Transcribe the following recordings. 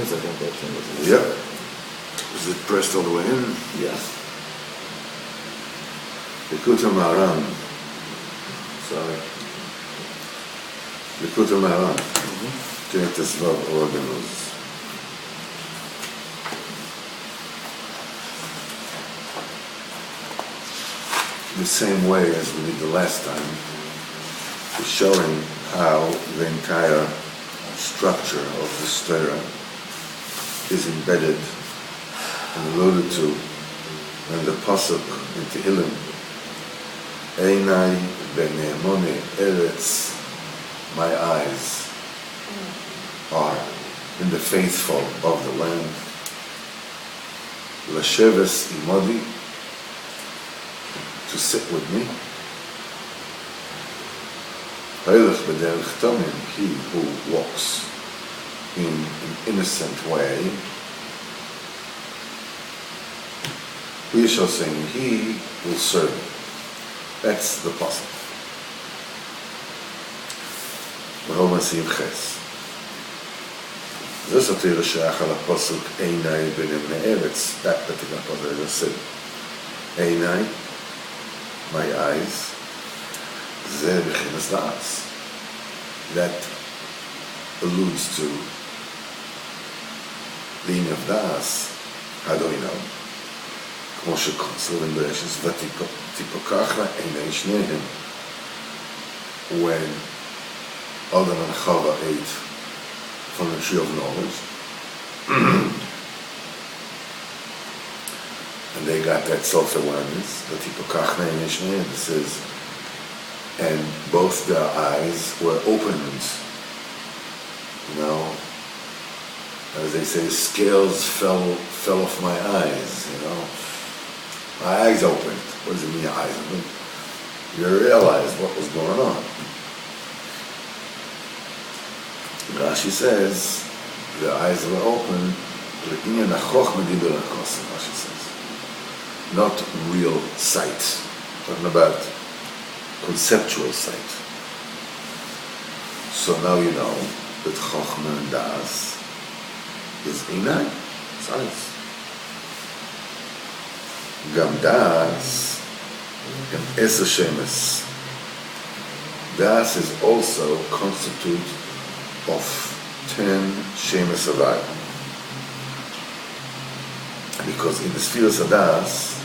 is, I think that thing was. Yep. Is it pressed all the way in? Yeah. Likutei Moharan. Sorry. Likutei Moharan. Creates Vav organos. The same way as we did the last time, is showing how the entire structure of the Torah is embedded and alluded to in the pasuk in Tehillim, Einai b'ne'emone eretz, my eyes are in the faithful of the land, Lasheves imodi, to sit with me, Hailech b'derech tamim, he who walks in an innocent way, we shall sing, he will serve me. That's the pasuk. V'hol Masiv Ches. This Atira Shach al pasuk Einai b'ne'emone eretz. That particular pasuk I just said. Einai, my eyes. Ze b'chinas da'as. That alludes to the inyan of da'as. How do we know? כמו שכתוב in Bereshis, ותפקחנה עיני שניהם. When Adam and Chava ate from the tree of knowledge, and they got that self-awareness, ותפקחנה עיני שניהם, it says, and both their eyes were opened. You know, as they say, scales fell off my eyes, you know. My eyes opened. What does it mean, your eyes opened? You realized what was going on. Rashi says, the eyes were open, Rashi says. Not real sight. Talking about conceptual sight. So now you know that Chochmah and Das is Einai, it's eyes. גם Das, גם Eser Shemes. Das is also constitute of 10 Shemes Havai. Because in the spheres of Das,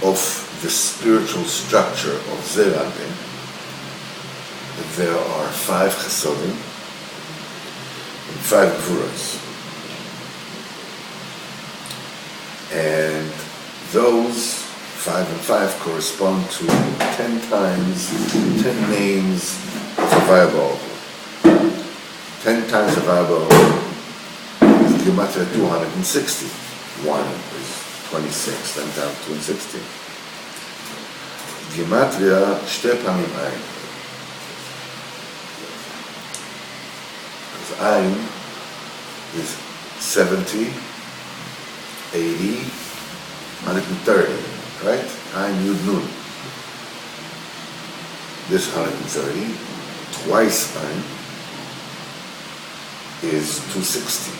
of the spiritual structure of Zerade, there are 5 Chesodim and 5 Gvuras. And those 5 and 5 correspond to 10 times, 10 names of Havaya Ba'Olam. 10 times Havaya Ba'Olam is Gematria 260. 1 is 26, 10 times 260. Gematria 2 פעמים Ein. Because Ein is 70, 80, 130, right? Ein Yud Nun. This 130, twice Ein, is 260.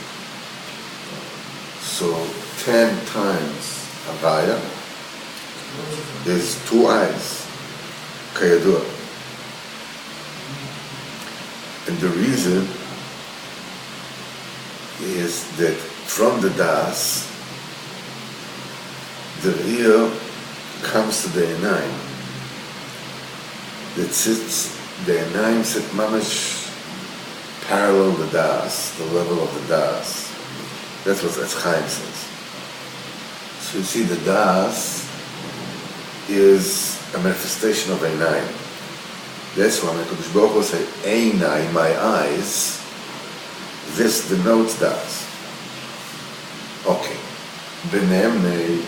So 10 times Havaya is 2 eyes, Kayadua. And the reason is that from the Das, the real comes to the Einayim. That sits, the Einayim sit mamash parallel the Das, the level of the Das. That's what Etz Chaim says. So you see the Das is a manifestation of Einayim. That's why HaKadosh Baruch Hu say, Einai, my eyes, this denotes Das. Okay. B'ne'emone,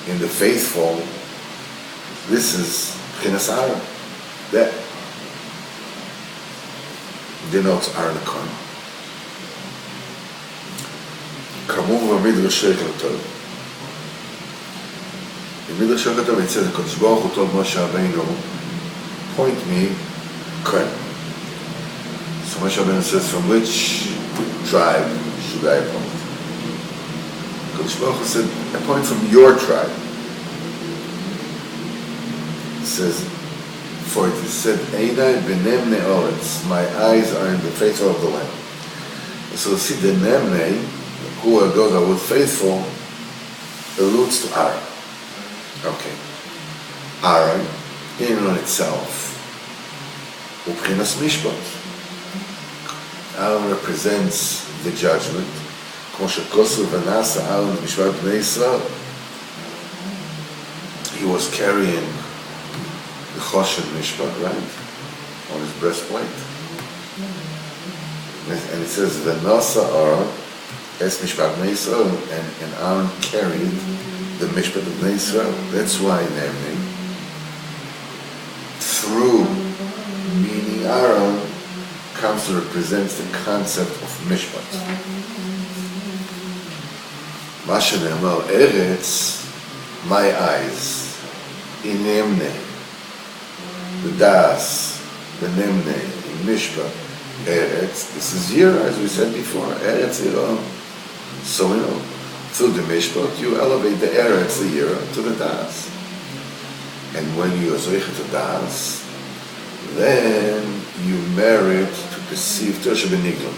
in the faithful, this is B'chinas Aaron. That denotes Aaron Khan. Kamu v'midrash Likutei. In Midrash Likutei it says, HaKadosh Baruch Hu told Moshe Rabbeinu, point me Khan. So Moshe Rabbeinu says, from which tribe should I appoint? Kodesh Baruch Hu said, appoint from your tribe. He says, for it is said, Einai b'nem ne'oretz, my eyes are in the faithful of the land. So see, the nemne, who are those who are faithful, alludes to Aaron. Okay. Aaron, in and on itself, Ubchinas Mishpat. Aaron represents the judgment. כמו שכוסו ונעשה אהרון במשפט בני ישראל. He was carrying the Choshen Mishpat, right? On his breastplate. And it says, V'nasa Aaron es Mishpat bnei Yisrael, and Aaron carried the Mishpat of bnei Yisrael. That's why, namely, through meaning Aaron comes to represent the concept of Mishpat. מה שנאמר, Eretz, my eyes, Inemne, the Das, the Nemne, in Mishpat, Eretz, this is here, as we said before, Eretz, so through the Mishpat, you elevate the Eretz, the Yira, to the Das. And when you are Zoichet to Das, then you merit to perceive Tosha Beniglam,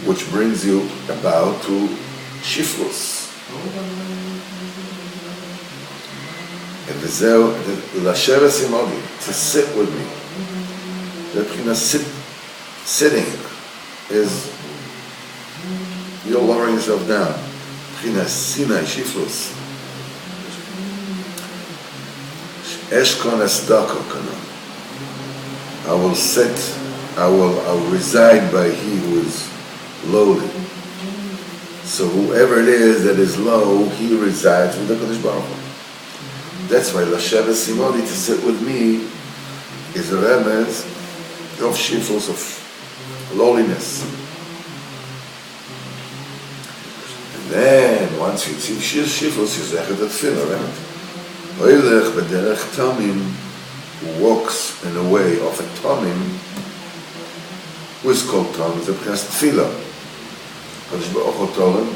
which brings you about to Shiflus. And V'zeu, Lasher Simodi, to sit with me. The sitting is, you're lowering yourself down. Sinai, Shiflus. Eshkon Esdako Kana. I will sit, I will reside by he who is lowly. So whoever it is that is low, he resides with the Kodesh Baruch Hu. That's why Lashavas Simoni, to sit with me, is a remez of shifos, of lowliness. And then, once you see shifos, you say that tefillah, right? Oilech b'derech tamim, who walks in a way of a tamim, who is called tamim, is a p'chas tefillah. Kodesh Baruch Hu told him,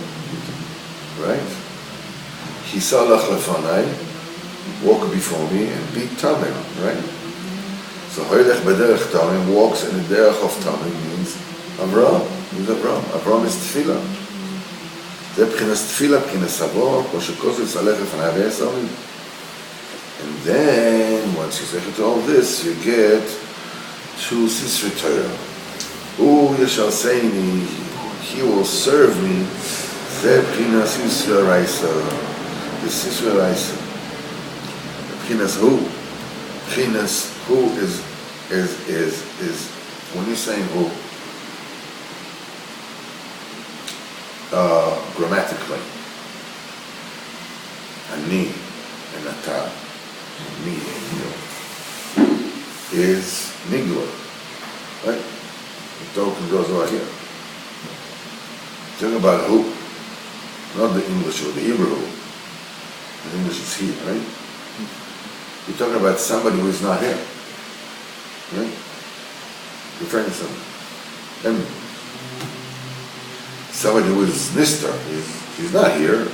right? Hisalach lefanai, walk before me and be tamim, right? So Oilech b'derech tamim walks in the derech of tamim means Avram. Means Avram. Avram is tefillah. זה פחינס תפילה, פחינס סבור, כמו שכוסו יצלח לפני ועשרים. And then, once you say to all this, you get to Sisra Torah. Who you shall say me, he will serve me. זה פחינס Sisra Raisa. The Sisra Raisa. Pchinas who? Pchinas who is when you're saying who, grammatically, ani and ata, me and you, is nigla, right? The token goes over here. Talking about who, not the English or the Hebrew who. The English is here, right? You're talking about somebody who is not here, right? Referring to somebody. And somebody who is Nister, he's not here.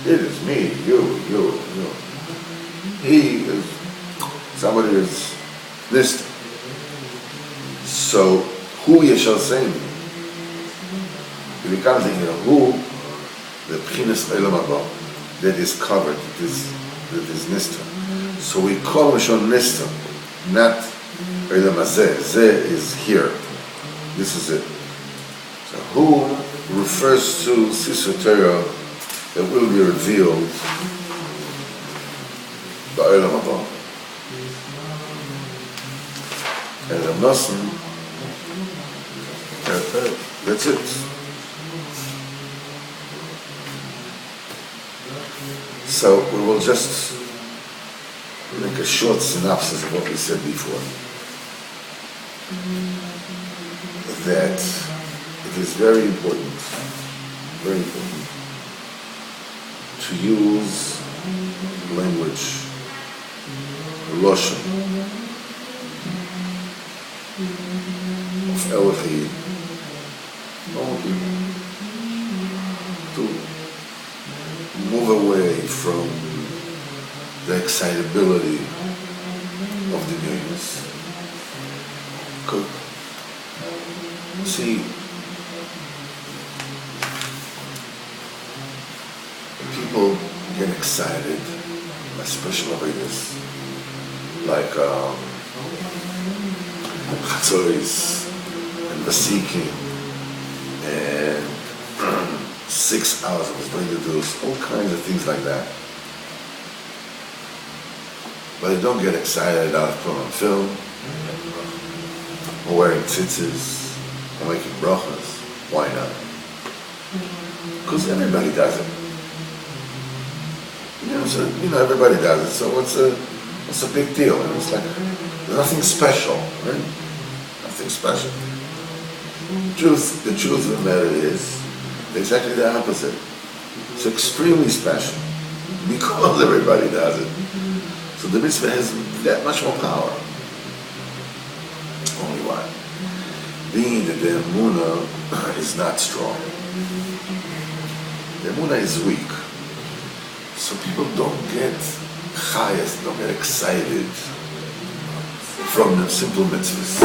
It is me, you. He is, somebody who is Nister. So, who you shall say me? If you can't think of who, the Pchinas Eilam Haba, that is covered, that is Nister. So we call him Shon Nister, not Eilam Hazeh. Zeh is here. This is it. So who refers to Sisra Torah that will be revealed by Eilam Haba. And Rav Nosson, that's it. So we will just make a short synopsis of what we said before. That it is very important to use language, lashon, of Elohim, normal people, to move away from the excitability of the news. Because, see, people get excited, especially over this, like Chatzoris and Vasikin and 6 hours of Israeli, all kinds of things like that. But they don't get excited out of putting on film, or wearing tzitzis, or making brachas. Why not? Because everybody does it. Everybody does it, so what's a big deal? And it's like, there's nothing special, right? Nothing special. The truth of the matter is exactly the opposite. It's extremely special because everybody does it. So the mitzvah has that much more power. Only one. Being that the emunah is not strong. The emunah is weak. So people don't get chayas, don't get excited from the simple mitzvahs.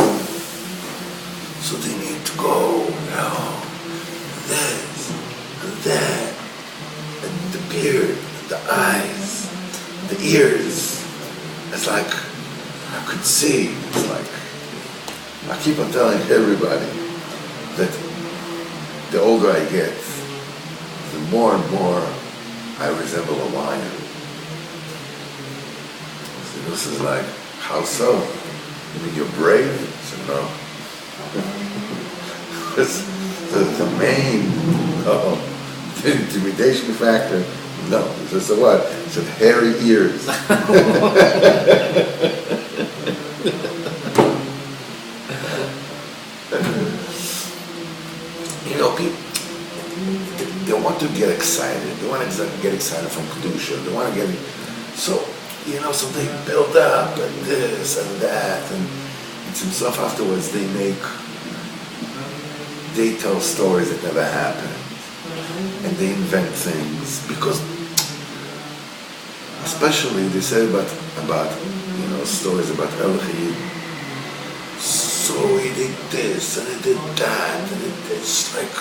So they need to go, this, and that, and the beard, and the eyes, the ears. It's like, I could see, it's like, I keep on telling everybody that the older I get, the more and more I resemble a lion. So this is like, how so? You mean you're brave? I said, no. It's the main, the intimidation factor. No. He said, so what? He said, hairy ears. People, they want to get excited. They want to get excited from Kedusha. They want to get, so they build up and this and that, and it's himself afterwards they tell stories that never happened, and they invent things, because especially they say about stories about Elohim. So he did this and he did that and it's like,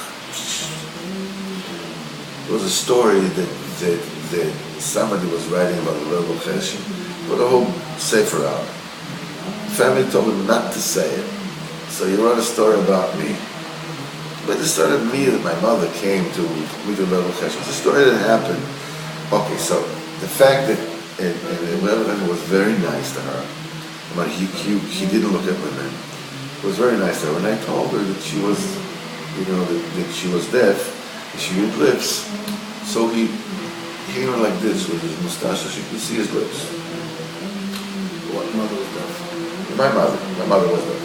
there was a story that somebody was writing about the Rebbe Cheshire, put a whole sefer out. The family told him not to say it, so he wrote a story about me. But the story of me that my mother came to meet the Rebbe Cheshire, it's a story that happened. Okay, so the fact that the Rebbe was very nice to her, but he didn't look at women. It was very nice to her. When I told her that she was, that she was deaf, that she had lips, so he went like this with his mustache so she could see his lips. What mother was deaf? My mother was deaf.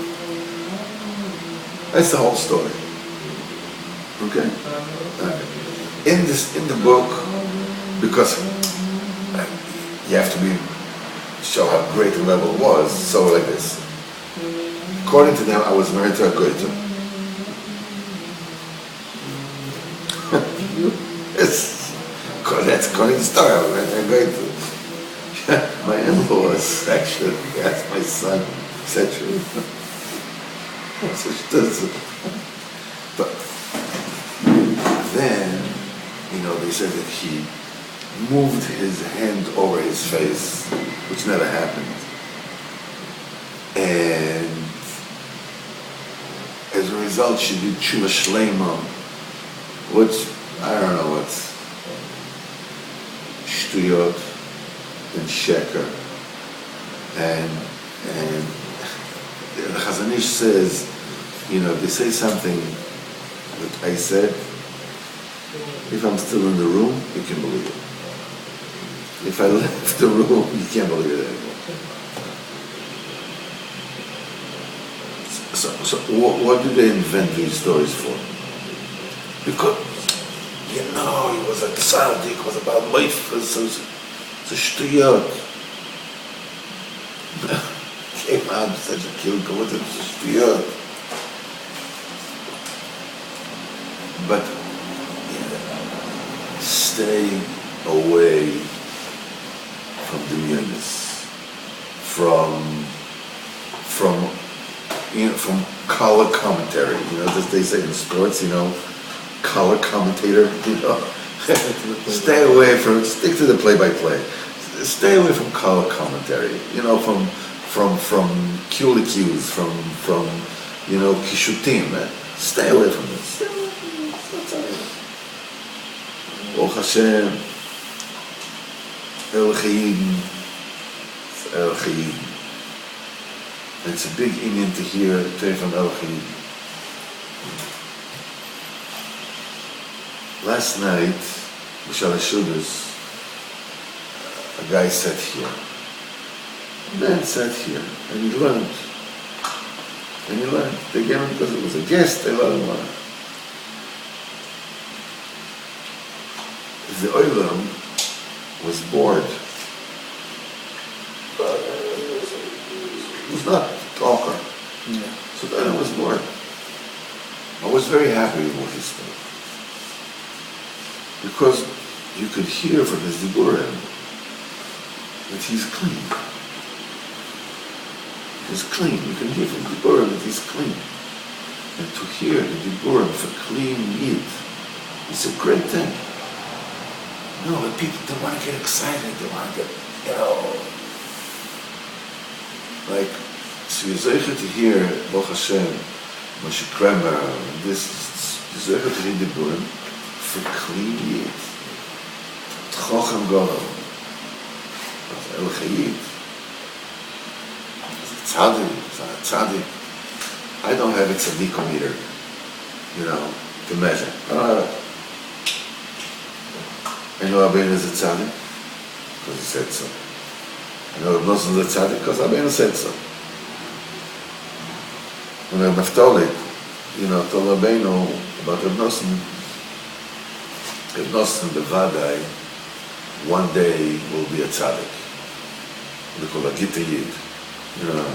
That's the whole story. Okay? In the book, because you have to show how great the level was, so like this. According to them, I was married to a goiter. That's according to the story, I was married to a goiter. My in-laws actually asked my son, sexually. So she does it. But then, they said that he moved his hand over his face, which never happened. And as a result, she did tshuva shleima, which, I don't know, what's shtuyot and sheker. And the Chazon Ish says, they say something that I said, if I'm still in the room, you can believe it. If I left the room, you can't believe it anymore. So what do they invent these stories for? Because, he was a tzaddik, was about meifas, so it's a shtuyot. Came out such a kilka, what's a shtuyot? but stay away from Dunyanis, from color commentary. As they say in sports, color commentator. Stay away from. Stick to the play-by-play. Stay away from color commentary. From cues, from kishutim. Stay away from this. Baruch Hashem, El Chayim. And it's a big inyan to hear from El Chayim. Last night, B'Shal HaShudas, a guy sat here. A man sat here, and he learned. They gave him, because it was a guest, they let him learn. The Olam was bored. He was not a talker. Yeah. So the Olam was bored. I was very happy with what he spoke. Because you could hear from his Diburim that he's clean. He's clean. You can hear from Diburim that he's clean. And to hear the Diburim for clean Yid is a great thing. But people, they want to get excited. They want to get, like, so you're zeicher to hear Baruch Hashem, Moshe Kremer, and this, you're zeicher to hear Diburim for clean Yid. T'chochem Golem. El Chayid. Tzaddik. I don't have a tzaddikometer, to measure. I don't have it. I know Rabbeinu is a tzaddik because he said so. I know Reb Nosson is a tzaddik because Rabbeinu said so. When Reb Naftali, told Rabbeinu about Reb Nosson bevadai, one day will be a tzaddik. They call it Likutei Moharan.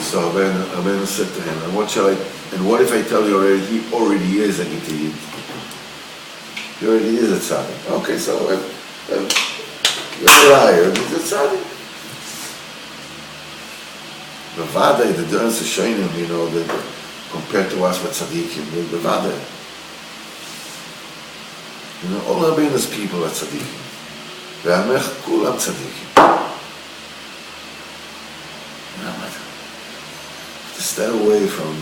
So Rabbeinu said to him, and what if I tell you already, he already is a Likutei Moharan? He already is a tzaddik. Okay, so you're a liar. He's a tzaddik. The Vadai, the Duran Sashainim, compared to us with tzaddikim, the Vadai. All Rabbeinu's people are tzaddikim. Ve'amech kulam tzaddikim. To stay away from,